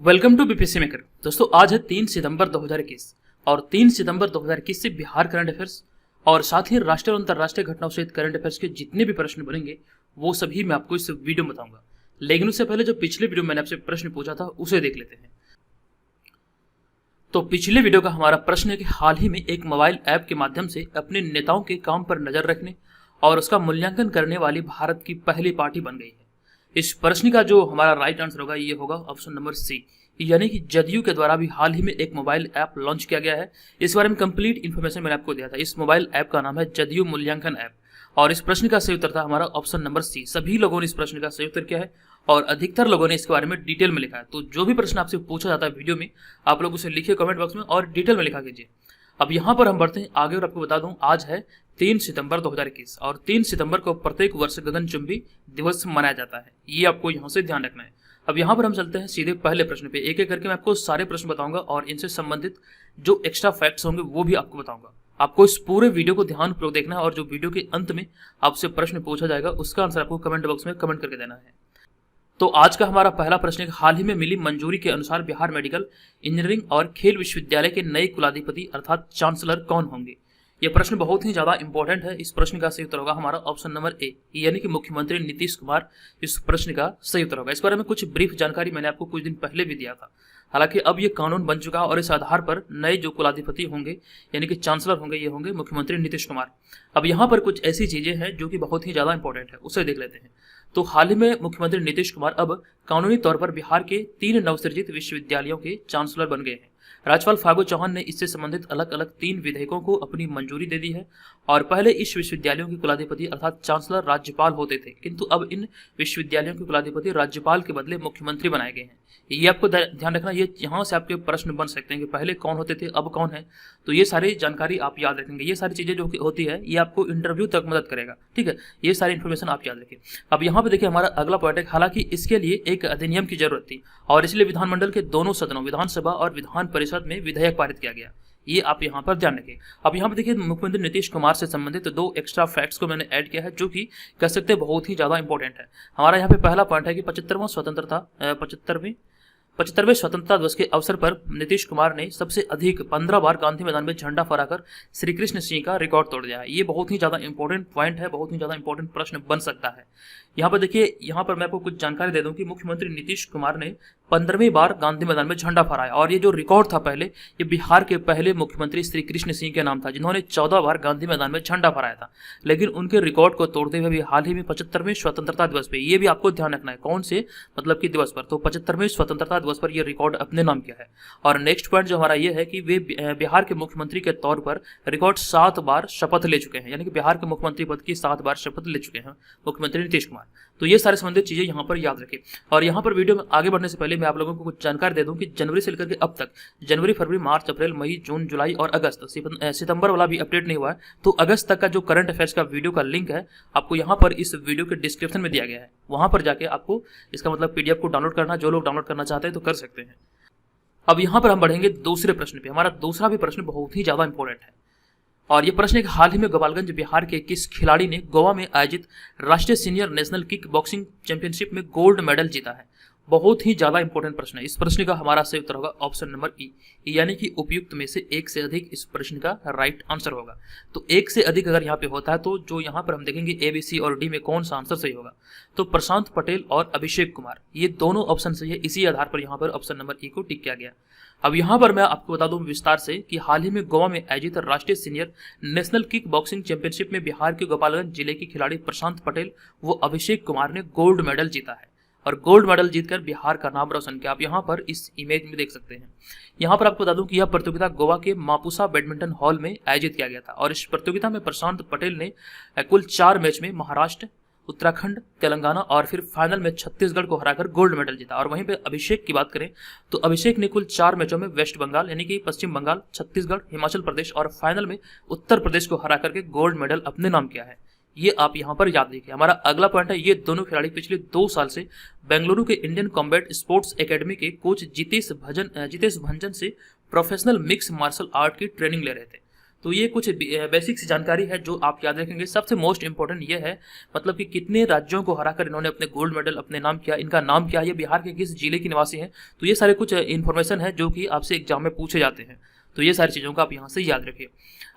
Welcome to BPSC maker. दोस्तों आज है 3 सितंबर 2021 और 3 सितंबर 2021 से बिहार करंट अफेयर्स और साथ ही राष्ट्रीय और अंतर्राष्ट्रीय घटनाओं सहित करंट अफेयर्स के जितने भी प्रश्न बनेंगे वो सभी मैं आपको इस वीडियो में बताऊंगा। लेकिन उससे पहले जो पिछले वीडियो में मैंने आपसे प्रश्न पूछा था उसे देख लेते हैं। तो पिछले वीडियो का हमारा प्रश्न है कि हाल ही में एक मोबाइल ऐप के माध्यम से अपने नेताओं के काम पर नजर रखने और उसका मूल्यांकन करने वाली भारत की पहली पार्टी बन गई है। इस प्रश्न का जो हमारा राइट आंसर होगा ये होगा ऑप्शन नंबर सी, यानी कि जदयू के द्वारा भी हाल ही में एक मोबाइल ऐप लॉन्च किया गया है। इस बारे में कंप्लीट इन्फॉर्मेशन मैंने आपको दिया था। इस मोबाइल ऐप का नाम है जदयू मूल्यांकन ऐप और इस प्रश्न का सही उत्तर था हमारा ऑप्शन नंबर सी। सभी लोगों ने इस प्रश्न का सही उत्तर किया है और अधिकतर लोगों ने इसके बारे में डिटेल में लिखा है। तो जो भी प्रश्न आपसे पूछा जाता है वीडियो में आप लोग उसे लिखिए कमेंट बॉक्स में और डिटेल में लिखा कीजिए। अब यहाँ पर हम बढ़ते हैं आगे और आपको बता दूं आज है 3 सितंबर 2021 और 3 सितंबर को प्रत्येक वर्ष गगनचुंबी दिवस मनाया जाता है। ये आपको यहाँ से ध्यान रखना है। अब यहाँ पर हम चलते हैं सीधे पहले प्रश्न पे। एक एक करके मैं आपको सारे प्रश्न बताऊंगा और इनसे संबंधित जो एक्स्ट्रा फैक्ट्स होंगे वो भी आपको बताऊंगा। आपको इस पूरे वीडियो को ध्यानपूर्वक देखना है और जो वीडियो के अंत में आपसे प्रश्न पूछा जाएगा उसका आंसर आपको कमेंट बॉक्स में कमेंट करके देना है। तो आज का हमारा पहला प्रश्न है, हाल ही में मिली मंजूरी के अनुसार बिहार मेडिकल इंजीनियरिंग और खेल विश्वविद्यालय के नए कुलाधिपति अर्थात चांसलर कौन होंगे। यह प्रश्न बहुत ही ज्यादा इंपॉर्टेंट है। इस प्रश्न का सही उत्तर होगा हमारा ऑप्शन नंबर ए, यानी कि मुख्यमंत्री नीतीश कुमार इस प्रश्न का सही उत्तर होगा। इस बारे में कुछ ब्रीफ जानकारी मैंने आपको कुछ दिन पहले भी दिया था। हालांकि अब ये कानून बन चुका है और इस आधार पर नए जो कुलाधिपति होंगे यानी कि चांसलर होंगे ये होंगे मुख्यमंत्री नीतीश कुमार। अब यहाँ पर कुछ ऐसी चीजें हैं जो कि बहुत ही ज्यादा इंपॉर्टेंट है, उसे देख लेते हैं। तो हाल ही में मुख्यमंत्री नीतीश कुमार अब कानूनी तौर पर बिहार के 3 नवसृजित विश्वविद्यालयों के चांसलर बन गए हैं। राज्यपाल फागू चौहान ने इससे संबंधित अलग अलग 3 विधेयकों को अपनी मंजूरी दे दी है और पहले इस विश्वविद्यालयों के कुलाधिपति अर्थात चांसलर राज्यपाल होते थे, किंतु अब इन विश्वविद्यालयों के कुलाधिपति राज्यपाल के बदले मुख्यमंत्री बनाए गए हैं। ये आपको ध्यान रखना, ये यहाँ से आपके प्रश्न बन सकते हैं कि पहले कौन होते थे अब कौन है। तो ये सारी जानकारी आप याद रखेंगे। ये सारी चीजें जो होती है ये आपको इंटरव्यू तक मदद करेगा, ठीक है। ये सारी इन्फॉर्मेशन आप याद रखिए। अब यहाँ पे देखिए हमारा अगला पॉइंट है, हालांकि इसके लिए एक अधिनियम की जरूरत थी और इसलिए विधानमंडल के दोनों सदनों विधानसभा और विधान परिषद में विधेयक पारित किया गया। ये आप यहाँ पर ध्यान रखिए। अब यहाँ पर देखिए मुख्यमंत्री नीतीश कुमार से संबंधित 2 एक्स्ट्रा फैक्ट्स को मैंने ऐड किया है जो कि कह सकते हैं बहुत ही ज्यादा इंपॉर्टेंट है। हमारा यहाँ पे पहला पॉइंट है कि 75वें स्वतंत्रता दिवस के अवसर पर नीतीश कुमार ने सबसे अधिक 15 बार गांधी मैदान में झंडा फहराकर श्री कृष्ण सिंह का रिकॉर्ड तोड़ दिया है। ये बहुत ही ज्यादा इंपॉर्टेंट पॉइंट है, बहुत ही ज्यादा इंपॉर्टेंट प्रश्न बन सकता है। यहाँ पर देखिए, यहाँ पर मैं आपको कुछ जानकारी दे दूं कि मुख्यमंत्री नीतीश कुमार ने 15वीं बार गांधी मैदान में झंडा फहराया और ये जो रिकॉर्ड था पहले, ये बिहार के पहले मुख्यमंत्री श्री कृष्ण सिंह के नाम था जिन्होंने 14 बार गांधी मैदान में झंडा फहराया था। लेकिन उनके रिकॉर्ड को तोड़ते हुए भी हाल ही में 75वें स्वतंत्रता दिवस पे, ये भी आपको ध्यान रखना है कौन से मतलब कि दिवस पर, तो 75वें स्वतंत्रता दिवस पर यह रिकॉर्ड अपने नाम किया है। और नेक्स्ट पॉइंट जो हमारा ये है कि वे बिहार के मुख्यमंत्री के तौर पर रिकॉर्ड 7 बार शपथ ले चुके हैं, यानी कि बिहार के मुख्यमंत्री पद की 7 बार शपथ ले चुके हैं मुख्यमंत्री नीतीश कुमार। तो ये सारे संबंधित चीजें यहाँ पर याद रखें। और यहाँ पर वीडियो में आगे बढ़ने से पहले मैं आप लोगों को कुछ जानकारी दे दूं कि जनवरी से लेकर के अब तक जनवरी, फरवरी, मार्च, अप्रैल, मई, जून, जुलाई और अगस्त, सितंबर वाला भी अपडेट नहीं हुआ है, तो अगस्त तक का जो करंट अफेयर्स का वीडियो का लिंक है आपको यहाँ पर इस वीडियो के डिस्क्रिप्शन में दिया गया है। वहां पर जाके आपको इसका मतलब पीडीएफ को डाउनलोड करना, जो लोग डाउनलोड करना चाहते हैं तो कर सकते हैं। अब यहाँ पर हम बढ़ेंगे दूसरे प्रश्न पे। हमारा दूसरा भी प्रश्न बहुत ही ज्यादा इंपॉर्टेंट है और ये प्रश्न है कि हाल ही में गोपालगंज बिहार के किस खिलाड़ी ने गोवा में आयोजित राष्ट्रीय senior national kick boxing championship में गोल्ड मेडल जीता है। बहुत ही ज्यादा इंपॉर्टेंट प्रश्न है। इस प्रश्न का हमारा सही उत्तर होगा ऑप्शन नंबर ई, यानी कि उपयुक्त में से एक से अधिक इस प्रश्न का राइट आंसर होगा। तो एक से अधिक अगर यहाँ पे होता है तो जो यहाँ पर हम देखेंगे ए, बी, सी और डी में कौन सा आंसर सही होगा, तो प्रशांत पटेल और अभिषेक कुमार, ये दोनों ऑप्शन सही है। इसी आधार पर यहाँ पर ऑप्शन नंबर ई को टिक किया गया। अब यहाँ पर मैं आपको बता दूं विस्तार से कि हाल ही में गोवा में आयोजित राष्ट्रीय senior national kick boxing championship में बिहार के गोपालगंज जिले के खिलाड़ी प्रशांत पटेल व अभिषेक कुमार ने गोल्ड मेडल जीता है और गोल्ड मेडल जीतकर बिहार का नाम रोशन किया। आप यहाँ पर इस इमेज में देख सकते हैं। यहाँ पर आपको बता दूं कि यह प्रतियोगिता गोवा के मापुसा बैडमिंटन हॉल में आयोजित किया गया था और इस प्रतियोगिता में प्रशांत पटेल ने कुल 4 मैच में महाराष्ट्र, उत्तराखंड, तेलंगाना और फिर फाइनल में छत्तीसगढ़ को हराकर गोल्ड मेडल जीता। और वहीं पे अभिषेक की बात करें तो अभिषेक ने कुल 4 मैचों में वेस्ट बंगाल यानी कि पश्चिम बंगाल, छत्तीसगढ़, हिमाचल प्रदेश और फाइनल में उत्तर प्रदेश को हरा करके गोल्ड मेडल अपने नाम किया है। ये आप यहाँ पर याद रखिए। हमारा अगला पॉइंट है, ये दोनों खिलाड़ी पिछले 2 साल से बेंगलुरु के इंडियन कॉम्बैट स्पोर्ट्स एकेडमी के कोच जितेश भंजन से प्रोफेशनल मिक्स मार्शल आर्ट की ट्रेनिंग ले रहे थे। तो ये कुछ बेसिक सी जानकारी है जो आप याद रखेंगे। सबसे मोस्ट इंपॉर्टेंट ये है मतलब कि कितने राज्यों को हराकर इन्होंने अपने गोल्ड मेडल अपने नाम किया, इनका नाम क्या है, ये बिहार के किस जिले के निवासी हैं। तो ये सारे कुछ इन्फॉर्मेशन है जो कि आपसे एग्जाम में पूछे जाते हैं। तो ये सारी चीज़ों का आप यहाँ से याद रखिए।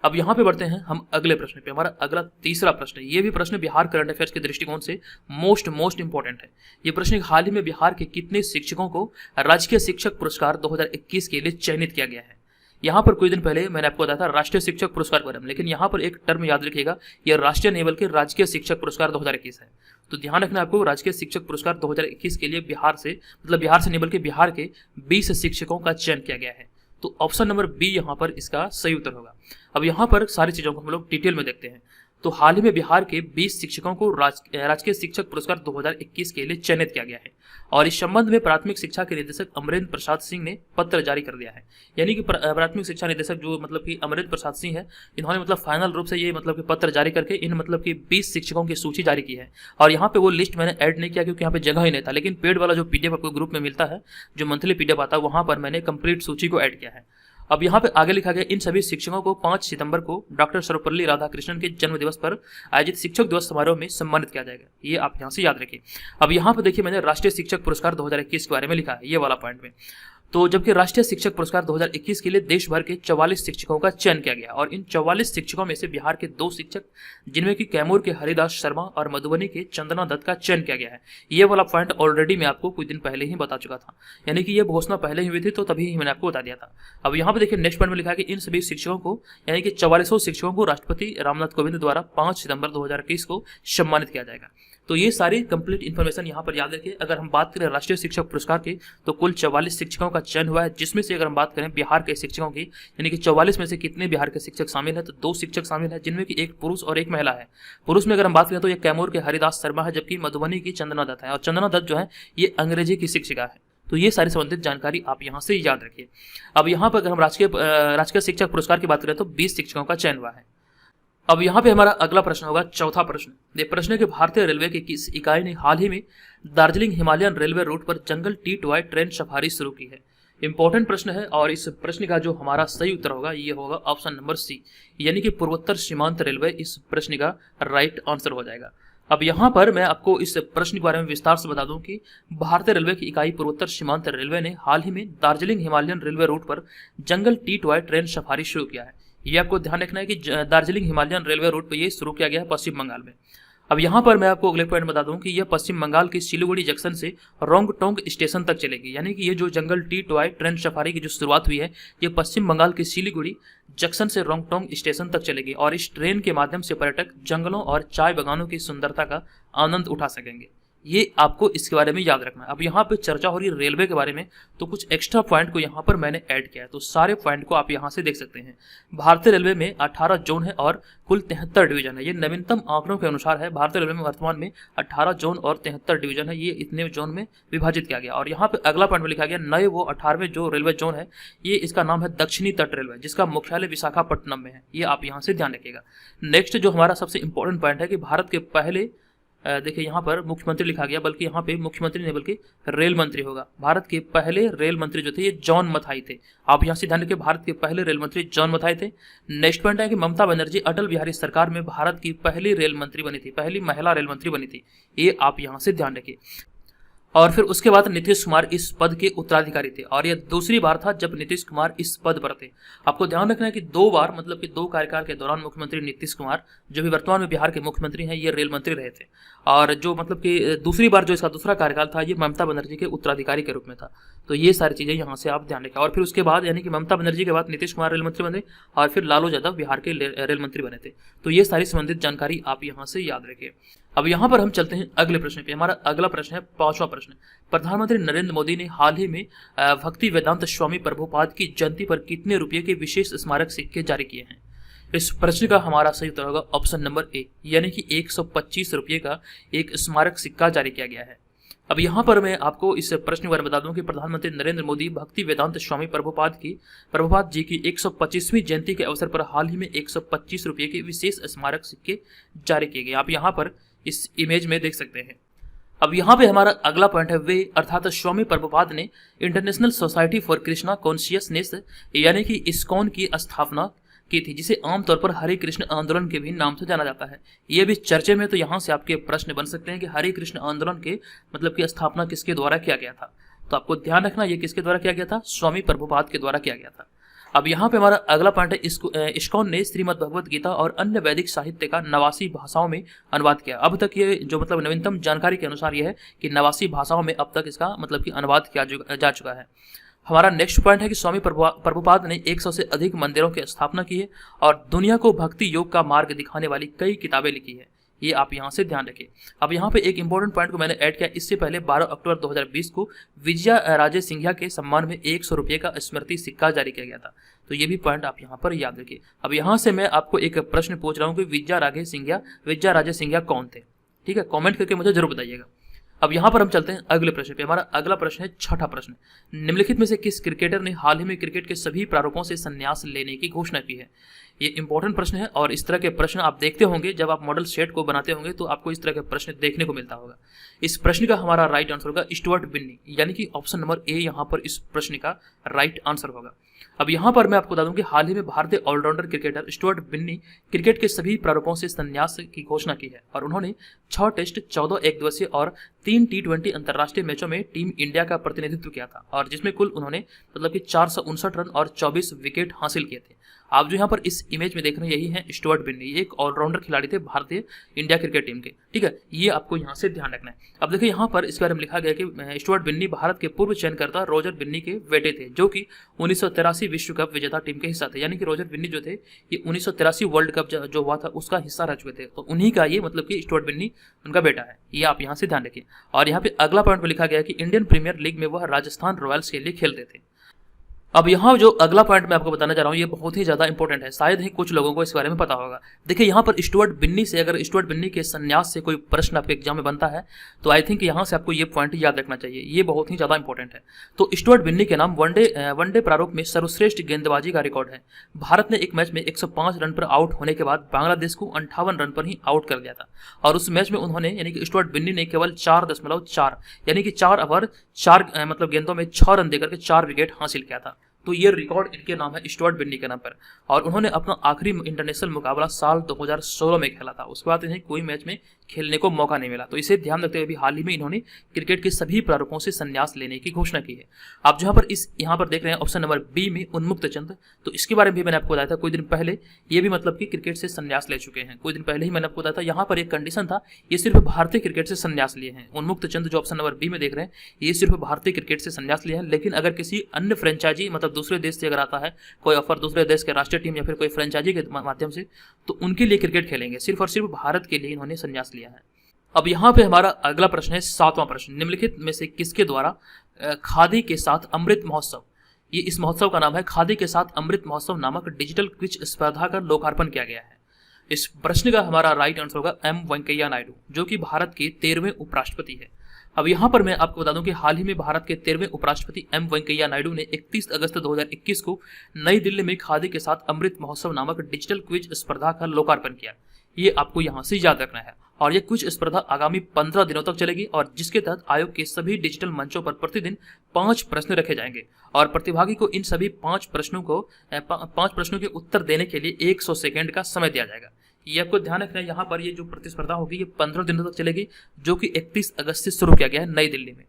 अब यहाँ पे बढ़ते हैं हम अगले प्रश्न पे। हमारा अगला तीसरा प्रश्न है, ये भी प्रश्न बिहार करंट अफेयर्स के दृष्टिकोण से मोस्ट इंपॉर्टेंट है। ये प्रश्न हाल ही में बिहार के कितने शिक्षकों को राजकीय शिक्षक पुरस्कार 2021 के लिए चयनित किया गया है। यहाँ पर कुछ दिन पहले मैंने आपको बताया था राष्ट्रीय शिक्षक पुरस्कार के बारे में, लेकिन यहाँ पर एक टर्म याद रखिएगा, यह राष्ट्रीय नहीं बल्कि राजकीय शिक्षक पुरस्कार 2021 है। तो ध्यान रखना आपको, राजकीय शिक्षक पुरस्कार 2021 के लिए बिहार से नहीं बल्कि बिहार के 20 शिक्षकों का चयन किया गया है। तो ऑप्शन नंबर बी यहाँ पर इसका सही उत्तर होगा। अब यहाँ पर सारी चीज़ों को हम लोग डिटेल में देखते हैं। तो हाल ही में बिहार के 20 शिक्षकों को राजकीय शिक्षक पुरस्कार 2021 के लिए चयनित किया गया है और इस संबंध में प्राथमिक शिक्षा के निदेशक अमरेंद्र प्रसाद सिंह ने पत्र जारी कर दिया है। यानी कि प्राथमिक शिक्षा निदेशक जो मतलब कि अमरेंद्र प्रसाद सिंह है, इन्होंने मतलब फाइनल रूप से ये मतलब कि पत्र जारी करके इन मतलब कि 20 शिक्षकों की सूची जारी की है। और यहाँ पे वो लिस्ट मैंने ऐड नहीं किया क्योंकि यहाँ पे जगह ही नहीं था, लेकिन पेड वाला जो पीडीएफ आपको ग्रुप में मिलता है, जो मंथली पीडीएफ आता है, वहाँ पर मैंने कंप्लीट सूची को ऐड किया है। अब यहाँ पे आगे लिखा गया, इन सभी शिक्षकों को 5 सितंबर को डॉक्टर सर्वपल्ली राधाकृष्णन के जन्म दिवस पर आयोजित शिक्षक दिवस समारोह में सम्मानित किया जाएगा। ये आप यहाँ से याद रखिए। अब यहाँ पे देखिए मैंने राष्ट्रीय शिक्षक पुरस्कार 2021 के बारे में लिखा है, ये वाला पॉइंट में। तो जबकि राष्ट्रीय शिक्षक पुरस्कार 2021 के लिए देश भर के 44 शिक्षकों का चयन किया गया और इन 44 शिक्षकों में से बिहार के 2 शिक्षक जिनमें कि कैमूर के हरिदास शर्मा और मधुबनी के चंदना दत्त का चयन किया गया है। ये वाला पॉइंट ऑलरेडी मैं आपको कुछ दिन पहले ही बता चुका था, यानी कि ये घोषणा पहले ही हुई थी, तो तभी ही मैंने आपको बता दिया था। अब यहाँ पे देखिए नेक्स्ट पॉइंट में लिखा है कि इन सभी शिक्षकों को यानी कि 44 शिक्षकों को राष्ट्रपति रामनाथ कोविंद द्वारा 5 सितंबर 2021 को सम्मानित किया जाएगा। तो ये सारी कंप्लीट इन्फॉर्मेशन यहाँ पर याद रखिए। अगर हम बात करें राष्ट्रीय शिक्षक पुरस्कार की तो कुल 44 शिक्षकों का चयन हुआ है, जिसमें से अगर हम बात करें बिहार के शिक्षकों की यानी कि 44 में से कितने बिहार के शिक्षक शामिल है, तो 2 शिक्षक शामिल है जिनमें कि एक पुरुष और एक महिला है। पुरुष में अगर हम बात करें तो ये कैमूर के हरिदास शर्मा है, जबकि मधुबनी की चंदना दत्त है और चंदना दत्त जो है ये अंग्रेजी की शिक्षिका है। तो ये सारी संबंधित जानकारी आप यहाँ से याद रखिए। अब यहाँ पर अगर हम राजकीय शिक्षक पुरस्कार की बात करें तो 20 शिक्षकों का चयन हुआ है। अब यहाँ पे हमारा अगला प्रश्न होगा, चौथा प्रश्न। ये प्रश्न है कि भारतीय रेलवे की किस इकाई ने हाल ही में दार्जिलिंग हिमालयन रेलवे रूट पर जंगल टी टॉय ट्रेन सफारी शुरू की है। इंपॉर्टेंट प्रश्न है और इस प्रश्न का जो हमारा सही उत्तर होगा ये होगा ऑप्शन नंबर सी, यानी कि पूर्वोत्तर सीमांत रेलवे इस प्रश्न का राइट आंसर हो जाएगा। अब यहाँ पर मैं आपको इस प्रश्न के बारे में विस्तार से बता दूं कि भारतीय रेलवे की इकाई पूर्वोत्तर सीमांत रेलवे ने हाल ही में दार्जिलिंग हिमालयन रेलवे रूट पर जंगल टी टॉय ट्रेन सफारी शुरू किया है। ये आपको ध्यान रखना है कि दार्जिलिंग हिमालयन रेलवे रूट पर ये शुरू किया गया है पश्चिम बंगाल में। अब यहाँ पर मैं आपको अगले पॉइंट बता दूं कि यह पश्चिम बंगाल के सिलीगुड़ी जंक्शन से रोंगटोंग स्टेशन तक चलेगी। यानी कि ये जो जंगल टी टॉय ट्रेन सफारी की जो शुरुआत हुई है ये पश्चिम बंगाल के सिलीगुड़ी जंक्शन से रोंगटोंग स्टेशन तक चलेगी और इस ट्रेन के माध्यम से पर्यटक जंगलों और चाय बागानों की सुंदरता का आनंद उठा सकेंगे। ये आपको इसके बारे में याद रखना है। अब यहाँ पे चर्चा हो रही है रेलवे के बारे में, तो कुछ एक्स्ट्रा पॉइंट को यहाँ पर मैंने ऐड किया है, तो सारे पॉइंट को आप यहाँ से देख सकते हैं। भारतीय रेलवे में 18 जोन है और कुल 73 डिवीजन है। ये नवीनतम आंकड़ों के अनुसार है। भारतीय रेलवे में वर्तमान में 18 जोन और 73 डिवीजन है, ये इतने जोन में विभाजित किया गया। और यहाँ पे अगला पॉइंट में लिखा गया नए वो 18वें जो रेलवे जोन है, ये इसका नाम है दक्षिणी तट रेलवे, जिसका मुख्यालय विशाखापट्टनम में है। ये आप यहाँ से ध्यान रखिएगा। नेक्स्ट जो हमारा सबसे इंपॉर्टेंट पॉइंट है कि भारत के पहले देखिए यहाँ पर मुख्यमंत्री लिखा गया, बल्कि यहाँ पे मुख्यमंत्री नहीं बल्कि रेल मंत्री होगा। भारत के पहले रेल मंत्री जो थे ये जॉन मथाई थे। आप यहाँ से ध्यान रखिए, भारत के पहले रेल मंत्री जॉन मथाई थे। नेक्स्ट पॉइंट है कि ममता बनर्जी अटल बिहारी सरकार में भारत की पहली रेल मंत्री बनी थी, पहली महिला रेल मंत्री बनी थी। ये आप यहाँ से ध्यान रखिए। और फिर उसके बाद नीतीश कुमार इस पद के उत्तराधिकारी थे और यह दूसरी बार था जब नीतीश कुमार इस पद पर थे। आपको ध्यान रखना है कि 2 बार मतलब कि 2 कार्यकाल के दौरान मुख्यमंत्री नीतीश कुमार जो भी वर्तमान में बिहार के मुख्यमंत्री हैं ये रेल मंत्री रहे थे और जो मतलब कि दूसरी बार जो इसका दूसरा कार्यकाल था ये ममता बनर्जी के उत्तराधिकारी के रूप में था। तो ये सारी चीजें यहाँ से आप ध्यान रखें। और फिर उसके बाद यानी कि ममता बनर्जी के बाद नीतीश कुमार रेल मंत्री बने और फिर लालू यादव बिहार के रेल मंत्री बने थे। तो ये सारी संबंधित जानकारी आप यहाँ से याद रखिए। अब यहाँ पर हम चलते हैं अगले प्रश्न पे। हमारा अगला प्रश्न है 5वां प्रश्न। प्रधानमंत्री नरेंद्र मोदी ने हाल ही में भक्ति वेदांत स्वामी प्रभुपाद की जयंती पर कितने रुपये के विशेष स्मारक सिक्के जारी किए हैं। इस प्रश्न का हमारा सही उत्तर होगा ऑप्शन नंबर ए, यानी कि 125 रुपये का एक स्मारक सिक्का जारी किया गया है। अब यहाँ पर मैं आपको इस प्रश्न के बारे में बता दूं कि प्रधानमंत्री नरेंद्र मोदी भक्ति वेदांत स्वामी प्रभुपाद जी की 125वीं जयंती के अवसर पर हाल ही में 125 रुपये के विशेष स्मारक सिक्के जारी किए गए। आप यहाँ पर इस इमेज में देख सकते हैं। अब यहाँ पे हमारा अगला पॉइंट है वे अर्थात स्वामी प्रभुपाद ने international society for Krishna consciousness यानी कि इस्कॉन की स्थापना की थी, जिसे आमतौर पर हरे कृष्ण आंदोलन के भी नाम से जाना जाता है। ये भी चर्चे में, तो यहाँ से आपके प्रश्न बन सकते हैं कि हरे कृष्ण आंदोलन के मतलब की स्थापना किसके द्वारा किया गया था। तो आपको ध्यान रखना ये किसके द्वारा किया गया था, स्वामी प्रभुपाद के द्वारा किया गया था। अब यहाँ पे हमारा अगला पॉइंट है, इस्कॉन ने श्रीमद् भगवत गीता और अन्य वैदिक साहित्य का 89 भाषाओं में अनुवाद किया। अब तक ये जो मतलब नवीनतम जानकारी के अनुसार ये है कि 89 भाषाओं में अब तक इसका मतलब कि अनुवाद किया जा चुका है। हमारा नेक्स्ट पॉइंट है कि स्वामी प्रभुपाद ने 100 से अधिक मंदिरों की स्थापना की है और दुनिया को भक्ति योग का मार्ग दिखाने वाली कई किताबें लिखी है। ये आप यहाँ से ध्यान रखिए। अब यहाँ पे एक इंपॉर्टेंट पॉइंट को मैंने ऐड किया, इससे पहले 12 अक्टूबर 2020 को विजया राजे सिंधिया के सम्मान में 100 रुपये का स्मृति सिक्का जारी किया गया था। तो ये भी पॉइंट आप यहाँ पर याद रखिए। अब यहाँ से मैं आपको एक प्रश्न पूछ रहा हूँ कि विजया राजे सिंधिया कौन थे। ठीक है, कॉमेंट करके मुझे जरूर बताइएगा। अब यहाँ पर हम चलते हैं अगले प्रश्न पे। हमारा अगला प्रश्न है छठा प्रश्न, निम्नलिखित में से किस क्रिकेटर ने हाल ही में क्रिकेट के सभी प्रारूपों से संन्यास लेने की घोषणा की है। ये इंपॉर्टेंट प्रश्न है और इस तरह के प्रश्न आप देखते होंगे जब आप मॉडल सेट को बनाते होंगे तो आपको इस तरह के प्रश्न देखने को मिलता होगा। इस प्रश्न का हमारा राइट आंसर होगा स्टुअर्ट बिन्नी, यानी कि ऑप्शन नंबर ए यहाँ पर इस प्रश्न का राइट आंसर होगा। अब यहाँ पर मैं आपको बता दूं कि हाल ही में भारतीय allrounder cricketer Stuart Binny cricket के सभी प्रारूपों से संन्यास की घोषणा की है और उन्होंने 6 टेस्ट, 14 एकदिवसीय और 3 T20 अंतर्राष्ट्रीय मैचों में टीम इंडिया का प्रतिनिधित्व किया था और जिसमें कुल उन्होंने मतलब कि 459 रन और 24 विकेट हासिल किए थे। आप जो यहाँ पर इस इमेज में देख रहे हैं यही है स्टुअर्ट बिन्नी, ये एक ऑलराउंडर खिलाड़ी थे भारतीय इंडिया क्रिकेट टीम के। ठीक है, ये आपको यहाँ से ध्यान रखना है। अब देखिए यहाँ पर इसके बारे में लिखा गया कि स्टुअर्ट बिन्नी भारत के पूर्व चयनकर्ता रोजर बिन्नी के बेटे थे, जो कि 1983 विश्व कप विजेता टीम के हिस्सा थे। यानी कि रोजर बिन्नी जो थे ये 1983 वर्ल्ड कप जो हुआ था उसका हिस्सा रह चुके थे, तो उन्हीं का ये मतलब कि स्टुअर्ट बिन्नी उनका बेटा है। ये आप यहाँ से ध्यान रखिए। और यहाँ पे अगला पॉइंट में लिखा गया कि इंडियन प्रीमियर लीग में वह राजस्थान रॉयल्स के लिए खेलते थे। अब यहाँ जो अगला पॉइंट मैं आपको बताना चाह रहा हूँ ये बहुत ही ज्यादा इंपॉर्टेंट है, शायद ही कुछ लोगों को इस बारे में पता होगा। देखिए यहाँ पर स्टुअर्ट बिन्नी से, अगर स्टुअर्ट बिन्नी के संन्यास से कोई प्रश्न आपके एग्जाम में बनता है तो आई थिंक यहाँ से आपको ये पॉइंट याद रखना चाहिए, ये बहुत ही ज्यादा इंपॉर्टेंट है। तो स्टुअर्ट बिन्नी के नाम वनडे प्रारूप में सर्वश्रेष्ठ गेंदबाजी का रिकॉर्ड है। भारत ने एक मैच में 105 रन पर आउट होने के बाद बांग्लादेश को 58 रन पर ही आउट कर दिया था और उस मैच में उन्होंने यानी कि स्टुअर्ट बिन्नी ने केवल 4.4 यानी कि 4 ओवर 4 मतलब गेंदों में 6 रन देकर के 4 विकेट हासिल किया था। तो ये रिकॉर्ड इनके नाम है स्टुअर्ट बिन्नी के नाम पर और उन्होंने अपना आखिरी इंटरनेशनल मुकाबला साल 2016 में खेला था। उसके बाद इन्हें कोई मैच में खेलने को मौका नहीं मिला। तो इसे ध्यान रखते हुए भी हाल ही में इन्होंने क्रिकेट के सभी प्रारूपों से संन्यास लेने की घोषणा की है। आप यहाँ पर देख रहे हैं ऑप्शन नंबर बी में उन्मुक्त चंद, तो इसके बारे में भी मैंने आपको बताया था कुछ दिन पहले, ये भी मतलब कि क्रिकेट से संन्यास ले चुके हैं। कुछ दिन पहले ही मैंने आपको बताया था, यहाँ पर एक कंडीशन था, ये सिर्फ भारतीय क्रिकेट से संन्यास लिए हैं। उन्मुक्त चंद जो ऑप्शन नंबर बी में देख रहे हैं ये सिर्फ भारतीय क्रिकेट से संन्यास लिए हैं, लेकिन अगर किसी अन्य फ्रेंचाइजी मतलब दूसरे देश से अगर आता है कोई ऑफर दूसरे देश के राष्ट्रीय टीम या फिर कोई फ्रेंचाइजी के माध्यम से, तो उनके लिए क्रिकेट खेलेंगे। सिर्फ और सिर्फ भारत के लिए इन्होंने संन्यास लिया है। अब यहाँ पे हमारा अगला प्रश्न है 7वां प्रश्न, निम्नलिखित में से किसके द्वारा खादी के साथ अमृत महोत्सव, ये इस महोत्सव का नाम है खादी के साथ अमृत महोत्सव नामक डिजिटल क्विज स्पर्धा का लोकार्पण किया गया है। इस प्रश्न का हमारा राइट आंसर होगा एम वेंकैया नायडू, जो कि भारत के 13वें उपराष्ट्रपति है। अब यहाँ पर मैं आपको बता दूं कि हाल ही में भारत के 13वें उपराष्ट्रपति एम वेंकैया नायडू ने 31 अगस्त 2021 को नई दिल्ली में खादी के साथ अमृत महोत्सव नामक डिजिटल क्विज स्पर्धा का लोकार्पण किया। ये आपको यहाँ से याद रखना है और ये क्विज स्पर्धा आगामी 15 दिनों तक चलेगी और जिसके तहत आयोग के सभी डिजिटल मंचों पर प्रतिदिन 5 प्रश्न रखे जाएंगे और प्रतिभागी को इन सभी 5 प्रश्नों के उत्तर देने के लिए 100 सेकेंड का समय दिया जाएगा। ये आपको ध्यान रखना है। यहाँ पर ये जो प्रतिस्पर्धा होगी ये 15 दिनों तक चलेगी, जो कि 31 अगस्त से शुरू किया गया है नई दिल्ली में।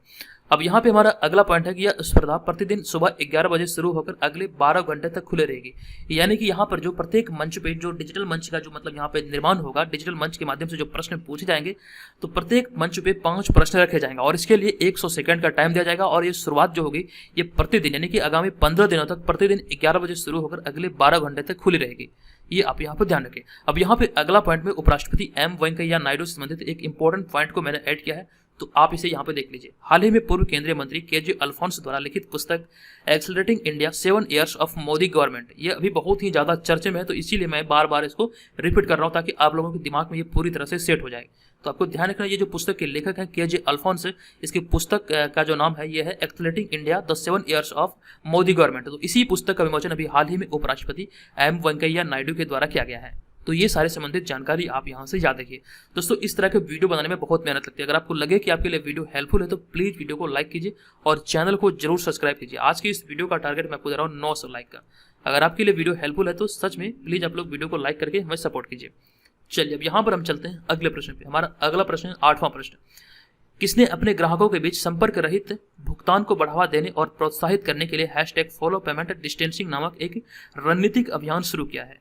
अब यहाँ पे हमारा अगला पॉइंट है कि यह स्पर्धा प्रतिदिन सुबह 11 बजे शुरू होकर अगले 12 घंटे तक खुले रहेगी। यानी कि यहाँ पर जो प्रत्येक मंच पे जो डिजिटल मंच का जो मतलब यहाँ पे निर्माण होगा, डिजिटल मंच के माध्यम से जो प्रश्न पूछे जाएंगे, तो प्रत्येक मंच पे 5 प्रश्न रखे जाएंगे और इसके लिए 100 सेकंड का टाइम दिया जाएगा और ये शुरुआत जो होगी ये प्रतिदिन यानी कि आगामी 15 दिनों तक प्रतिदिन 11 बजे शुरू होकर अगले 12 घंटे तक खुली रहेगी। ये आप यहाँ पर ध्यान रखें। अब यहाँ पे अगला पॉइंट में उपराष्ट्रपति एम वेंकैया नायडू से संबंधित एक इंपॉर्टेंट पॉइंट को मैंने ऐड किया है, तो आप इसे यहाँ पे देख लीजिए। हाल ही में पूर्व केंद्रीय मंत्री के.जे. अल्फोंस द्वारा लिखित पुस्तक accelerating India 7 years of Modi government, ये अभी बहुत ही ज्यादा चर्चे में है, तो इसीलिए मैं बार बार इसको रिपीट कर रहा हूँ ताकि आप लोगों के दिमाग में ये पूरी तरह से सेट हो जाए। तो आपको ध्यान रखना, ये जो पुस्तक के लेखक हैं के.जे. अल्फोंस, इसकी पुस्तक का जो नाम है ये है accelerating India the 7 years of Modi government. तो इसी पुस्तक का विमोचन अभी हाल ही में उपराष्ट्रपति एम वेंकैया नायडू के द्वारा किया गया है। तो ये सारे संबंधित जानकारी आप यहाँ से याद रखिए। दोस्तों, इस तरह के वीडियो बनाने में बहुत मेहनत लगती है। अगर आपको लगे कि आपके लिए वीडियो हेल्पफुल है तो प्लीज वीडियो को लाइक कीजिए और चैनल को जरूर सब्सक्राइब कीजिए। आज की इस वीडियो का टारगेट मैं आपको दे रहा हूँ 900 लाइक का। अगर आपके लिए वीडियो हेल्पफुल है तो सच में प्लीज आप लोग वीडियो को लाइक करके हमें सपोर्ट कीजिए। चलिए अब यहाँ पर हम चलते हैं अगले प्रश्न पे। हमारा अगला प्रश्न है 8वां प्रश्न। किसने अपने ग्राहकों के बीच संपर्क रहित भुगतान को बढ़ावा देने और प्रोत्साहित करने के लिए #फॉलो पेमेंट डिस्टेंसिंग नामक एक रणनीतिक अभियान शुरू किया है?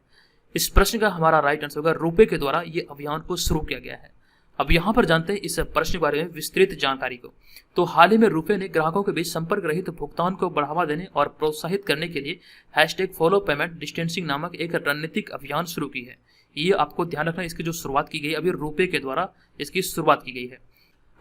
इस प्रश्न का हमारा राइट आंसर होगा रुपे के द्वारा ये अभियान को शुरू किया गया है। अब यहाँ पर जानते हैं इस प्रश्न के बारे में विस्तृत जानकारी को। तो हाल ही में रुपे ने ग्राहकों के बीच संपर्क रहित भुगतान को बढ़ावा देने और प्रोत्साहित करने के लिए #फॉलो पेमेंट डिस्टेंसिंग नामक एक रणनीतिक अभियान शुरू की है। ये आपको ध्यान रखना, इसकी जो शुरुआत की गई अभी रुपे के द्वारा इसकी शुरुआत की गई है।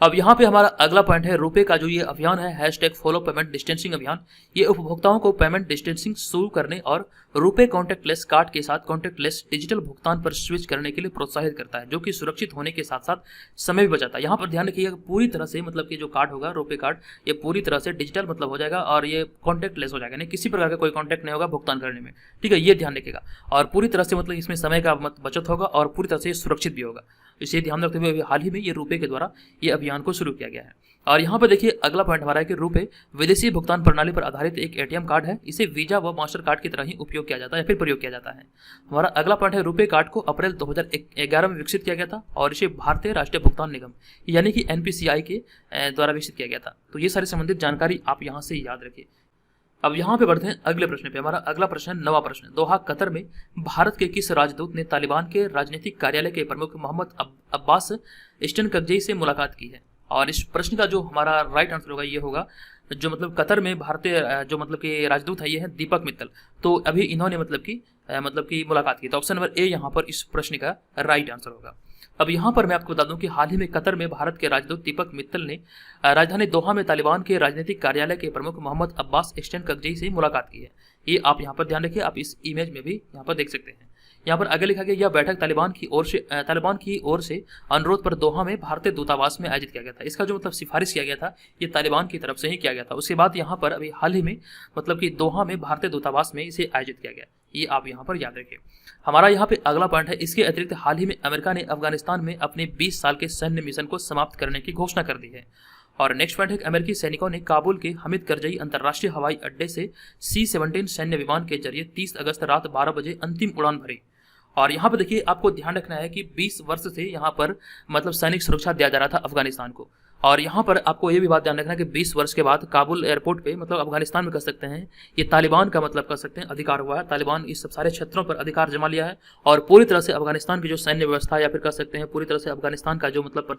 अब यहाँ पे हमारा अगला पॉइंट है रुपे का जो ये अभियान है #फॉलो पेमेंट डिस्टेंसिंग अभियान। ये उपभोक्ताओं को पेमेंट डिस्टेंसिंग शुरू करने और रुपे कॉन्टैक्टलेस कार्ड के साथ कॉन्टैक्टलेस डिजिटल भुगतान पर स्विच करने के लिए प्रोत्साहित करता है, जो कि सुरक्षित होने के साथ साथ समय भी बचाता है। यहाँ पर ध्यान रखिएगा पूरी तरह से मतलब कि जो कार्ड होगा रुपे कार्ड ये पूरी तरह से डिजिटल मतलब हो जाएगा और ये कॉन्टैक्टलेस हो जाएगा, नहीं किसी प्रकार का कोई कॉन्टैक्ट नहीं होगा भुगतान करने में, ठीक है, ये ध्यान रखिएगा। और पूरी तरह से मतलब इसमें समय का बचत होगा और पूरी तरह से सुरक्षित भी होगा। इसे ध्यान रखते हुए हाल ही में ये रुपे के द्वारा ये अभियान को शुरू किया गया है। और यहाँ पर देखिए अगला पॉइंट हमारा है कि रुपे विदेशी भुगतान प्रणाली पर आधारित एक एटीएम कार्ड है। इसे वीजा व मास्टर कार्ड की तरह ही उपयोग किया जाता है या फिर प्रयोग किया जाता है। हमारा अगला पॉइंट है रुपे कार्ड को अप्रैल 2011 में विकसित किया गया था और इसे भारतीय राष्ट्रीय भुगतान निगम यानी कि NPCI के द्वारा विकसित किया गया था। तो ये सारी संबंधित जानकारी आप यहाँ से याद रखिए। अब यहाँ पे बढ़ते हैं अगले प्रश्न पे। हमारा अगला प्रश्न है 9वां प्रश्न। दोहा कतर में भारत के किस राजदूत ने तालिबान के राजनीतिक कार्यालय के प्रमुख मोहम्मद अब्बास इस्टनकज़ई से मुलाकात की है? और इस प्रश्न का जो हमारा राइट आंसर होगा ये होगा जो मतलब कतर में भारतीय जो मतलब कि राजदूत है ये है दीपक मित्तल। तो अभी इन्होंने मतलब की मुलाकात की। तो ऑप्शन नंबर ए यहाँ पर इस प्रश्न का राइट आंसर होगा। अब यहाँ पर मैं आपको बता दूं कि हाल ही में कतर में भारत के राजदूत दीपक मित्तल ने राजधानी दोहा में तालिबान के राजनीतिक कार्यालय के प्रमुख मोहम्मद अब्बास इस्टनकज़ई से मुलाकात की है। ये आप यहाँ पर ध्यान रखिए, आप इस इमेज में भी यहाँ पर देख सकते हैं। यहाँ पर आगे लिखा गया यह बैठक तालिबान की ओर से अनुरोध पर दोहा में भारतीय दूतावास में आयोजित किया गया था। इसका जो मतलब सिफारिश किया गया था ये तालिबान की तरफ से ही किया गया था। उसके बाद यहाँ पर अभी हाल ही में मतलब कि दोहा में भारतीय दूतावास में इसे आयोजित किया गया। ये आप यहाँ पर याद रखिए। हमारा यहाँ पे अगला पॉइंट है इसके अतिरिक्त हाल ही में अमेरिका ने अफगानिस्तान में अपने 20 साल के सैन्य मिशन को समाप्त करने की घोषणा कर दी है। और नेक्स्ट पॉइंट है अमेरिकी सैनिकों ने काबुल के हमिद करजई अंतर्राष्ट्रीय हवाई अड्डे से C-17 सैन्य विमान के जरिए 30 अगस्त रात 12 बजे अंतिम उड़ान भरी। और यहाँ पर देखिए आपको ध्यान रखना है कि 20 वर्ष से यहाँ पर मतलब सैनिक सुरक्षा दिया जा रहा था अफगानिस्तान को। और यहाँ पर आपको ये भी बात ध्यान रखना है कि 20 वर्ष के बाद काबुल एयरपोर्ट पे मतलब अफगानिस्तान में कर सकते हैं ये तालिबान का मतलब कर सकते हैं अधिकार हुआ है। तालिबान इस सब सारे क्षेत्रों पर अधिकार जमा लिया है और पूरी तरह से अफगानिस्तान की जो सैन्य व्यवस्था या फिर कर सकते हैं पूरी तरह से अफगानिस्तान का जो मतलब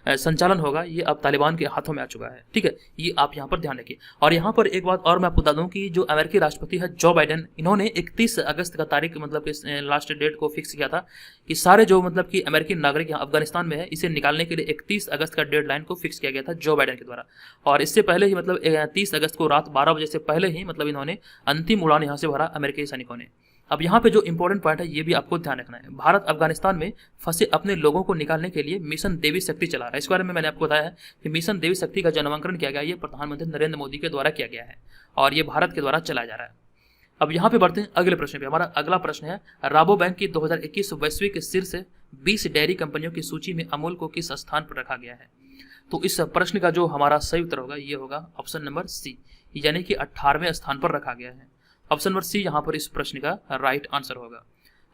संचालन होगा ये अब तालिबान के हाथों में आ चुका है, ठीक है, ये आप यहाँ पर ध्यान रखिए। और यहाँ पर एक बात और मैं आपको बता दूँ कि जो अमेरिकी राष्ट्रपति है जो बाइडेन, इन्होंने 31 अगस्त का तारीख मतलब लास्ट डेट को फिक्स किया था कि सारे जो मतलब कि अमेरिकी नागरिक यहाँ अफगानिस्तान में है इसे निकालने के लिए 31 अगस्त का डेडलाइन को फिक्स किया गया था जो बाइडेन के द्वारा। और इससे पहले ही मतलब 30 अगस्त को रात 12 बजे से पहले ही मतलब इन्होंने अंतिम उड़ान यहाँ से भरा अमेरिकी सैनिकों ने। अब यहाँ पे जो इंपॉर्टेंट पॉइंट है ये भी आपको ध्यान रखना है। भारत अफगानिस्तान में फंसे अपने लोगों को निकालने के लिए मिशन देवी शक्ति चला रहा है। इस बारे में मैंने आपको बताया है कि मिशन देवी शक्ति का जो नामकरण किया गया ये प्रधानमंत्री नरेंद्र मोदी के द्वारा किया गया है और ये भारत के द्वारा चलाया जा रहा है। अब यहाँ पे बढ़ते हैं अगले प्रश्न पे। हमारा अगला प्रश्न है राबो बैंक की 2021 वैश्विक शीर्ष 20 डेयरी कंपनियों की सूची में अमूल को किस स्थान पर रखा गया है? तो इस प्रश्न का जो हमारा सही उत्तर होगा ये होगा ऑप्शन नंबर सी, यानी कि 18वें स्थान पर रखा गया है। ऑप्शन नंबर सी यहाँ पर इस प्रश्न का राइट आंसर होगा।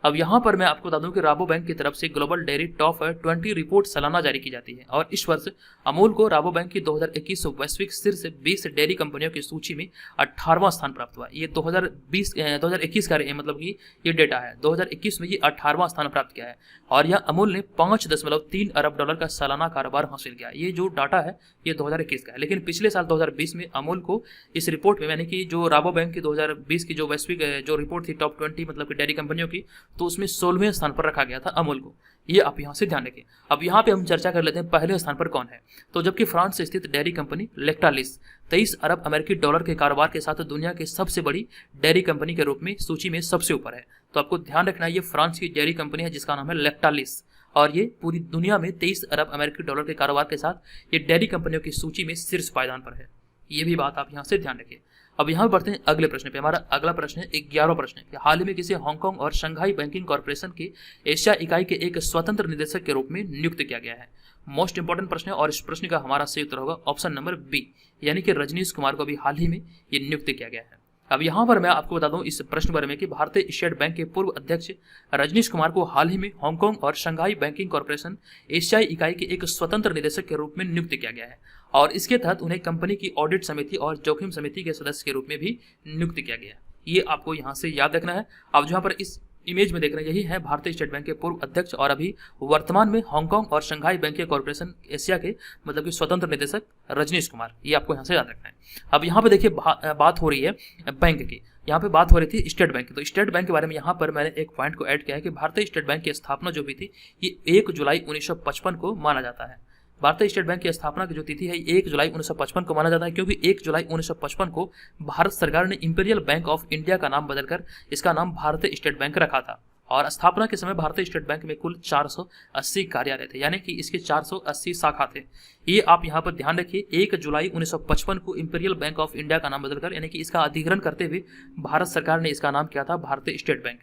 अब यहाँ पर मैं आपको बता दूं कि राबो बैंक की तरफ से ग्लोबल डेयरी टॉप 20 रिपोर्ट सालाना जारी की जाती है और इस वर्ष अमूल को राबो बैंक की 2021 वैश्विक शीर्ष 20 डेयरी कंपनियों की सूची में 18वां स्थान प्राप्त हुआ। ये 2021 का मतलब कि ये डेटा है। 2021 में ये 18वां स्थान प्राप्त किया है और यह अमूल ने $5.3 अरब का सालाना कारोबार हासिल किया। ये जो डाटा है ये 2021 का है, लेकिन पिछले साल 2020 में अमूल को इस रिपोर्ट में यानी कि जो राबो बैंक की 2020 की जो वैश्विक जो रिपोर्ट थी टॉप 20 मतलब कि डेयरी कंपनियों की, तो उसमें 16वें स्थान पर रखा गया था अमूल को। ये आप यहाँ से ध्यान रखें। अब यहाँ पे हम चर्चा कर लेते हैं पहले स्थान पर कौन है। तो जबकि फ्रांस से स्थित डेयरी कंपनी लेक्टालिस 23 अरब अमेरिकी डॉलर के कारोबार के साथ दुनिया के सबसे बड़ी डेयरी कंपनी के रूप में सूची में सबसे ऊपर है। तो आपको ध्यान रखना है ये फ्रांस की डेयरी कंपनी है जिसका नाम है लेक्टालिस और ये पूरी दुनिया में 23 अरब अमेरिकी डॉलर के कारोबार के साथ ये डेयरी कंपनियों की सूची में शीर्ष पायदान पर है। ये भी बात आप यहाँ से ध्यान रखिए। अब यहाँ बढ़ते हैं अगले प्रश्न पे। हमारा अगला प्रश्न है 11वां प्रश्न है कि हाल ही में किसे हांगकांग और शंघाई बैंकिंग कॉर्पोरेशन के एशिया इकाई के एक स्वतंत्र निदेशक के रूप में नियुक्त किया गया है? मोस्ट इंपोर्टेंट प्रश्न है और इस प्रश्न का हमारा सही उत्तर होगा ऑप्शन नंबर बी, यानी कि रजनीश कुमार को भी हाल ही में ये नियुक्त किया गया है। अब यहाँ पर मैं आपको बता दूं इस प्रश्न बारे में कि भारतीय स्टेट बैंक के पूर्व अध्यक्ष रजनीश कुमार को हाल ही में हांगकांग और शंघाई बैंकिंग कॉरपोरेशन एशियाई इकाई के एक स्वतंत्र निदेशक के रूप में नियुक्त किया गया है और इसके तहत उन्हें कंपनी की ऑडिट समिति और जोखिम समिति के सदस्य के रूप में भी नियुक्त किया गया है। ये आपको यहाँ से याद रखना है। अब जहाँ पर इस इमेज में देख रहे हैं यही है भारतीय स्टेट बैंक के पूर्व अध्यक्ष और अभी वर्तमान में हांगकांग और शंघाई बैंकिंग कॉरपोरेशन एशिया के मतलब कि स्वतंत्र निदेशक रजनीश कुमार। ये आपको यहाँ से याद रखना है। अब यहाँ पे देखिए बात हो रही है बैंक की, यहाँ पे बात हो रही थी स्टेट बैंक की। तो स्टेट बैंक के बारे में यहाँ पर मैंने एक पॉइंट को ऐड किया है कि भारतीय स्टेट बैंक की स्थापना जो भी थी ये 1 जुलाई 1955 को माना जाता है। भारतीय स्टेट बैंक की स्थापना की जो तिथि है 1 जुलाई 1955 को माना जाता है क्योंकि 1 जुलाई 1955 को भारत सरकार ने इंपीरियल बैंक ऑफ इंडिया का नाम बदलकर इसका नाम भारतीय स्टेट बैंक रखा था और स्थापना के समय भारतीय स्टेट बैंक में कुल 480 कार्यालय थे, यानी कि इसके 480 शाखा थे। ये आप यहाँ पर ध्यान रखिए, 1 जुलाई 1955 को इंपीरियल बैंक ऑफ इंडिया का नाम बदलकर यानी कि इसका अधिग्रहण करते हुए भारत सरकार ने इसका नाम किया था भारतीय स्टेट बैंक।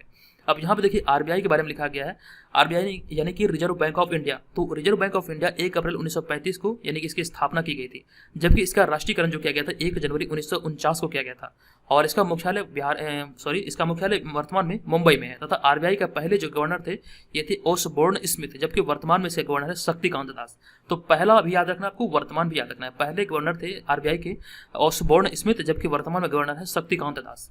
अब यहाँ पे देखिए आरबीआई के बारे में लिखा गया है। आरबीआई यानी कि रिजर्व बैंक ऑफ इंडिया। तो रिजर्व बैंक ऑफ इंडिया 1 अप्रैल 1935 को यानी कि इसकी स्थापना की गई थी, जबकि इसका राष्ट्रीयकरण जो किया गया था 1 जनवरी 1949 को किया गया था और इसका मुख्यालय इसका मुख्यालय वर्तमान में मुंबई में है तथा आरबीआई का पहले जो गवर्नर थे ये थे ओसबोर्न स्मिथ, जबकि वर्तमान में इसके गवर्नर है शक्तिकांत दास। तो पहला भी याद रखना आपको, वर्तमान भी याद रखना है। पहले गवर्नर थे आरबीआई के ओसबोर्न स्मिथ, जबकि वर्तमान में गवर्नर है शक्तिकांत दास।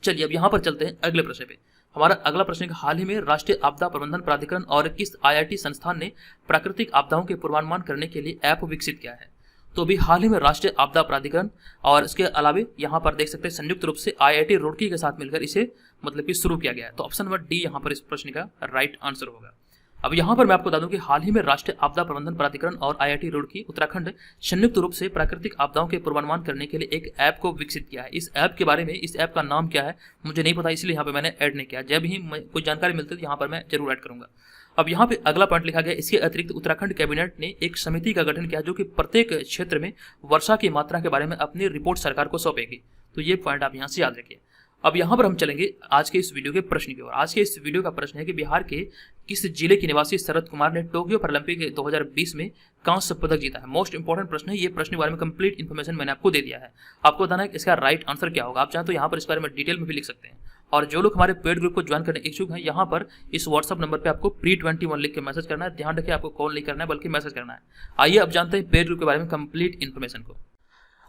चलिए अब यहाँ पर चलते हैं अगले प्रश्न पे। हमारा अगला प्रश्न है हाल ही में राष्ट्रीय आपदा प्रबंधन प्राधिकरण और किस आईआईटी संस्थान ने प्राकृतिक आपदाओं के पूर्वानुमान करने के लिए ऐप विकसित किया है। तो अभी हाल ही में राष्ट्रीय आपदा प्राधिकरण और इसके अलावे यहाँ पर देख सकते हैं संयुक्त रूप से आईआईटी रुड़की के साथ मिलकर इसे मतलब कि शुरू किया गया है। तो ऑप्शन नंबर डी यहाँ पर इस प्रश्न का राइट आंसर होगा। अब यहाँ पर मैं आपको बता दूं कि हाल ही में राष्ट्रीय आपदा प्रबंधन प्राधिकरण और आईआईटी रुड़की उत्तराखंड संयुक्त रूप से प्राकृतिक आपदाओं के पूर्वानुमान करने के लिए एक ऐप को विकसित किया है। इस ऐप के बारे में, इस ऐप का नाम क्या है मुझे नहीं पता, इसलिए यहाँ पे मैंने ऐड नहीं किया। जब भी कोई जानकारी मिलती है तो यहाँ पर मैं जरूर ऐड करूंगा। अब यहाँ पे अगला पॉइंट लिखा गया, इसके अतिरिक्त उत्तराखंड कैबिनेट ने एक समिति का गठन किया जो कि प्रत्येक क्षेत्र में वर्षा की मात्रा के बारे में अपनी रिपोर्ट सरकार को सौंपेगी। तो ये पॉइंट आप यहाँ से याद रखिए। अब यहाँ पर हम चलेंगे आज के इस वीडियो के प्रश्न की ओर। आज के इस वीडियो का प्रश्न है कि बिहार के किस जिले के निवासी शरद कुमार ने टोक्यो पैरालंपिक 2020 में कांस्य पदक जीता है। मोस्ट इंपॉर्टेंट प्रश्न है, ये प्रश्न के बारे में कंप्लीट इन्फॉर्मेशन मैंने आपको दे दिया है। आपको बताना है कि इसका राइट आंसर क्या होगा। आप चाहें तो यहाँ पर इस बारे में डिटेल में भी लिख सकते हैं। और जो लोग हमारे पेड ग्रुप को ज्वाइन करने इच्छुक हैं, यहाँ पर इस व्हाट्सअप नंबर पे आपको pre21 लिख के मैसेज करना है। ध्यान रखिए, आपको कॉल नहीं करना है बल्कि मैसेज करना है। आइए अब जानते हैं पेड ग्रुप के बारे में कंप्लीट इन्फॉर्मेशन को।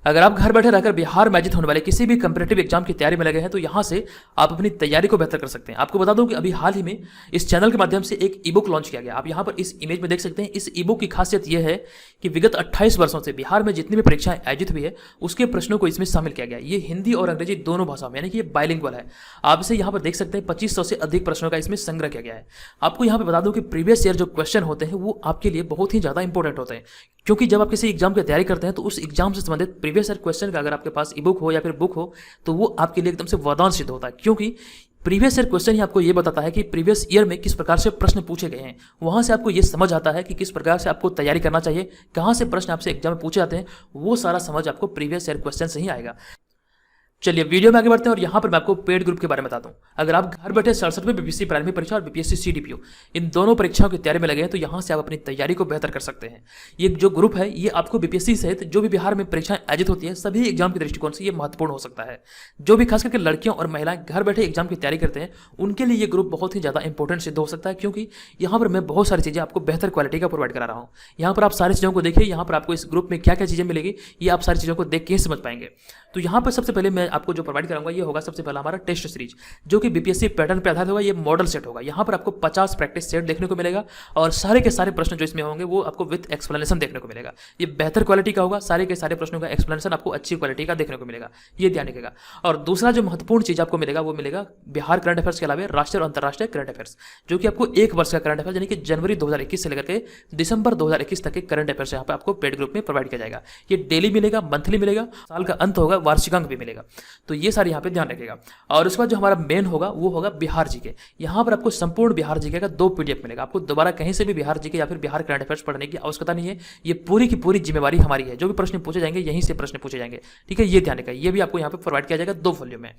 अगर आप घर बैठे रहकर बिहार में आयोजित होने वाले किसी भी कंपीटेटिव एग्जाम की तैयारी में लगे हैं तो यहाँ से आप अपनी तैयारी को बेहतर कर सकते हैं। आपको बता दूं कि अभी हाल ही में इस चैनल के माध्यम से एक ई बुक लॉन्च किया गया। आप यहाँ पर इस इमेज में देख सकते हैं। इस ई बुक की खासियत यह है कि विगत 28 वर्षों से बिहार में जितनी भी परीक्षाएं आयोजित हुई है उसके प्रश्नों को इसमें शामिल किया गया। ये हिंदी और अंग्रेजी दोनों भाषाओं में, यानी कि ये बाइलिंगुअल है। आप इसे यहाँ पर देख सकते हैं। 2500 से अधिक प्रश्नों का इसमें संग्रह किया गया है। आपको यहाँ पर बता दूं कि प्रीवियस ईयर जो क्वेश्चन होते हैं वो आपके लिए बहुत ही ज्यादा इंपॉर्टेंट होते हैं, क्योंकि जब आप किसी एग्जाम की तैयारी करते हैं तो उस एग्जाम से संबंधित प्रीवियस ईयर क्वेश्चन का अगर आपके पास ई बुक हो या फिर बुक हो तो वो आपके लिए एकदम से वरदान सिद्ध होता है, क्योंकि प्रीवियस ईयर क्वेश्चन ही आपको ये बताता है कि प्रीवियस ईयर में किस प्रकार से प्रश्न पूछे गए हैं। वहां से आपको ये समझ आता है कि किस प्रकार से आपको तैयारी करना चाहिए, कहां से प्रश्न आपसे एग्जाम में पूछे जाते हैं। वो सारा समझ आपको प्रीवियस ईयर क्वेश्चन से ही आएगा। चलिए वीडियो में आगे बढ़ते हैं और यहाँ पर मैं आपको पेड ग्रुप के बारे में बताता हूँ। अगर आप घर बैठे 67वीं बीपीएससी प्रारंभिक परीक्षा और बीपीएससी सीडीपीओ इन दोनों परीक्षाओं की तैयारी में लगे हैं तो यहाँ से आप अपनी तैयारी को बेहतर कर सकते हैं। ये जो ग्रुप है ये आपको बीपीएससी सहित जो भी बिहार में परीक्षाएं आयोजित होती है सभी एग्जाम के दृष्टिकोण से ये महत्वपूर्ण हो सकता है। जो भी खास करके लड़कियों और महिलाएं घर बैठे एग्जाम की तैयारी करते हैं उनके लिए ये ग्रुप बहुत ही ज्यादा इंपॉर्टेंट सिद्ध हो सकता है, क्योंकि यहाँ पर मैं बहुत सारी चीजें आपको बेहतर क्वालिटी का प्रोवाइड करा रहा हूँ। यहाँ पर आप सारी चीजों को देखिए। यहाँ पर आपको इस ग्रुप में क्या क्या चीजें मिलेगी ये आप सारी चीजों को देख के ही समझ पाएंगे। तो यहाँ पर सबसे पहले मैं आपको जो प्रोवाइड कराऊंगा ये होगा सबसे पहला हमारा टेस्ट सीरीज, जो कि बीपीएससी पैटर्न पर आधारित होगा। ये मॉडल सेट होगा। यहाँ पर आपको 50 प्रैक्टिस सेट देखने को मिलेगा और सारे के सारे प्रश्न जो इसमें होंगे वो आपको विद एक्सप्लेनेशन देखने को मिलेगा। ये बेहतर क्वालिटी का होगा। सारे के सारे प्रश्नों का एक्सप्लेनेशन आपको अच्छी क्वालिटी का देखने को मिलेगा, ये ध्यान रखिएगा। और दूसरा जो महत्वपूर्ण चीज आपको मिलेगा वो मिलेगा बिहार करंट अफेयर्स के अलावा राष्ट्रीय और अंतर्राष्ट्रीय करंट अफेयर्स, जो कि आपको एक वर्ष का करंट अफेयर्स यानी कि जनवरी 2021 से लेकर के दिसंबर 2021 तक के करंट अफेयर्स यहाँ पे आपको पेड ग्रुप में प्रोवाइड किया जाएगा। ये डेली मिलेगा, मंथली मिलेगा, साल का अंत होगा, वार्षिकांक भी मिलेगा। तो ये सारे यहाँ पे ध्यान रखिएगा। और उसके बाद जो हमारा मेन होगा वो होगा बिहार जीके। यहाँ पर आपको संपूर्ण बिहार जीके का 2 पीडीएफ मिलेगा। आपको दोबारा कहीं से भी बिहार जीके या फिर बिहार करंट अफेयर्स पढ़ने की आवश्यकता नहीं है। ये पूरी की पूरी जिम्मेवारी हमारी है। जो भी प्रश्न पूछे जाएंगे यहीं से प्रश्न पूछे जाएंगे, ठीक है, ये ध्यान रखिएगा। ये भी आपको यहाँ पे प्रोवाइड किया जाएगा 2 वॉल्यूम में।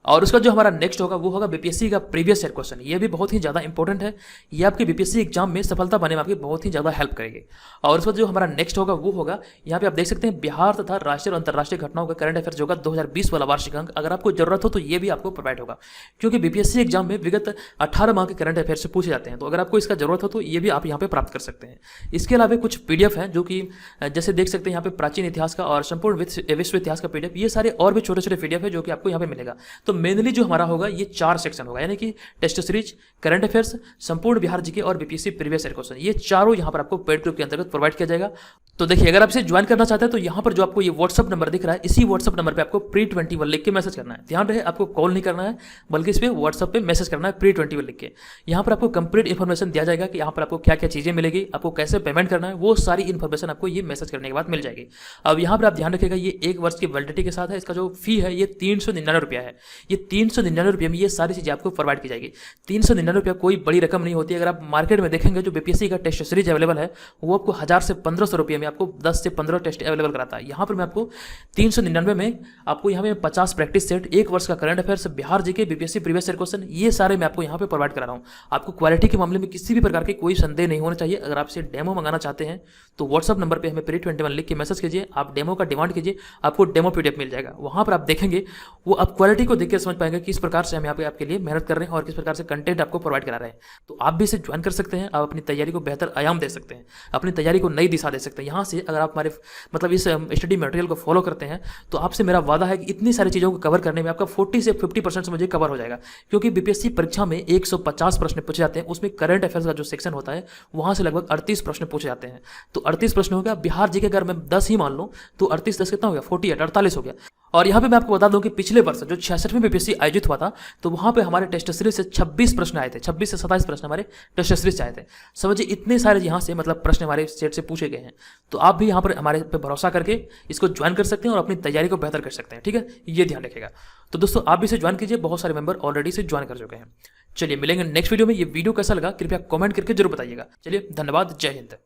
और उसका जो हमारा नेक्स्ट होगा वो होगा बीपीएससी का प्रीवियस ईयर क्वेश्चन। ये भी बहुत ही ज़्यादा इंपॉर्टेंट है, ये आपके बीपीएससी एग्जाम में सफलता पाने में आपकी बहुत ही ज़्यादा हेल्प करेगी। और उसका जो हमारा नेक्स्ट होगा वो होगा, यहाँ पे आप देख सकते हैं बिहार तथा राष्ट्रीय और अंतर्राष्ट्रीय घटनाओं का करंट अफेयर्स होगा 2020 वाला वार्षिक अंक। अगर आपको जरूरत हो तो ये भी आपको प्रोवाइड होगा, क्योंकि बीपीएससी एग्जाम में विगत 18 माह के करंट अफेयर्स से पूछे जाते हैं। तो अगर आपको इसका जरूरत हो तो ये भी आप यहाँ पे प्राप्त कर सकते हैं। इसके अलावा कुछ पीडीएफ हैं जो कि जैसे देख सकते हैं यहाँ पे प्राचीन इतिहास का और संपूर्ण विश्व इतिहास का पीडीएफ, ये सारे और भी छोटे छोटे पीडीएफ है जो कि आपको यहाँ पे मिलेगा। तो मेनली जो हमारा होगा ये 4 सेक्शन होगा, यानी कि टेस्ट सीरीज, करंट अफेयर्स, संपूर्ण बिहार जीके और बीपीएससी प्रीवियस ईयर क्वेश्चन, ये चारों यहाँ पर आपको पेड ग्रुप के अंतर्गत प्रोवाइड किया जाएगा। तो देखिए, अगर आप इसे ज्वाइन करना चाहते हैं तो यहाँ पर जो आपको ये व्हाट्सअप नंबर दिख रहा है, इसी व्हाट्सअप नंबर पे आपको pre21 लिख के मैसेज करना है। ध्यान रहे, आपको कॉल नहीं करना है, बल्कि इस पे व्हाट्सअप पे मैसेज करना है pre21 लिख के। यहाँ पर आपको कंप्लीट इन्फॉर्मेशन दिया जाएगा कि यहाँ पर आपको क्या क्या चीज़ें मिलेगी, आपको कैसे पेमेंट करना है, वो सारी इन्फॉर्मेशन आपको ये मैसेज करने के बाद मिल जाएगी। अब यहाँ पर आप ध्यान रखिएगा, ये 1 वर्ष की वैलिडिटी के साथ है। इसका जो फी है ये 399 रुपया है। ये 399 रुपये में ये सारी चीज़ें आपको प्रोवाइड की जाएगी। 399 रुपया कोई बड़ी रकम नहीं होती है। अगर आप मार्केट में देखेंगे जो बीपीएससी का टेस्ट सीरीज अवेलेबल है वो आपको 1000 से 1500 रुपये में आपको 10 से 15 टेस्ट अवेलेबल कराता है। यहाँ पर मैं आपको 399 में आपको यहाँ पे 50 प्रैक्टिस सेट, 1 वर्ष का current affairs, Bihar GK, BPSC previous year question, ये सारे मैं आपको यहाँ पे प्रोवाइड करा रहा हूँ। आपको क्वालिटी के मामले में किसी भी प्रकार की कोई संदेह नहीं होना चाहिए। अगर आपसे डेमो मंगाना चाहते हैं तो व्हाट्सअप नंबर पर हमें pre21 लिख के मैसेज कीजिए, आप डेमो का डिमांड कीजिए, आपको डेमो पीडीएफ मिल जाएगा। वहाँ पर आप देखेंगे, वो आप क्वालिटी को देख के समझ पाएंगे किस प्रकार से हम यहाँ पे आपके लिए मेहनत कर रहे हैं और किस प्रकार से कंटेंट आपको प्रोवाइड करा रहे हैं। तो आप भी इसे ज्वाइन कर सकते हैं, आप अपनी तैयारी को बेहतर आयाम दे सकते हैं, अपनी तैयारी को नई दिशा दे सकते हैं। यहाँ से अगर आप हमारे मतलब इस स्टडी मटेरियल को फॉलो करते हैं तो आपसे मेरा वादा है कि इतनी सारी चीज़ों को कवर करने में आपका 40 से 50% समझिए कवर हो जाएगा। क्योंकि बीपीएससी परीक्षा में 150 प्रश्न पूछे जाते हैं, उसमें करंट अफेयर्स का जो सेक्शन होता है वहाँ से लगभग 38 प्रश्न पूछे जाते हैं। तो 38 प्रश्न हो गया। बिहार जी के अगर मैं 10 ही मान लूँ तो 38 10 कितना हो गया, 48 48 हो गया। और यहाँ पे मैं आपको बता दूं कि पिछले वर्ष जो 66वें बीपीएससी आयोजित हुआ था तो वहाँ पे हमारे टेस्ट सीरीज से 26 प्रश्न आए थे, 26 से 27 प्रश्न हमारे टेस्ट सीरीज से आए थे। समझिए इतने सारे यहाँ से मतलब प्रश्न हमारे स्टेट से पूछे गए हैं। तो आप भी यहाँ पर हमारे पे भरोसा करके इसको ज्वाइन कर सकते हैं और अपनी तैयारी को बेहतर कर सकते हैं। ठीक है, ये ध्यान रखिएगा। तो दोस्तों आप भी इसे ज्वाइन कीजिए, बहुत सारे मेंबर ऑलरेडी से ज्वाइन कर चुके हैं। चलिए मिलेंगे नेक्स्ट वीडियो में। ये वीडियो कैसा लगा कृपया कमेंट करके जरूर बताइएगा। चलिए धन्यवाद, जय हिंद।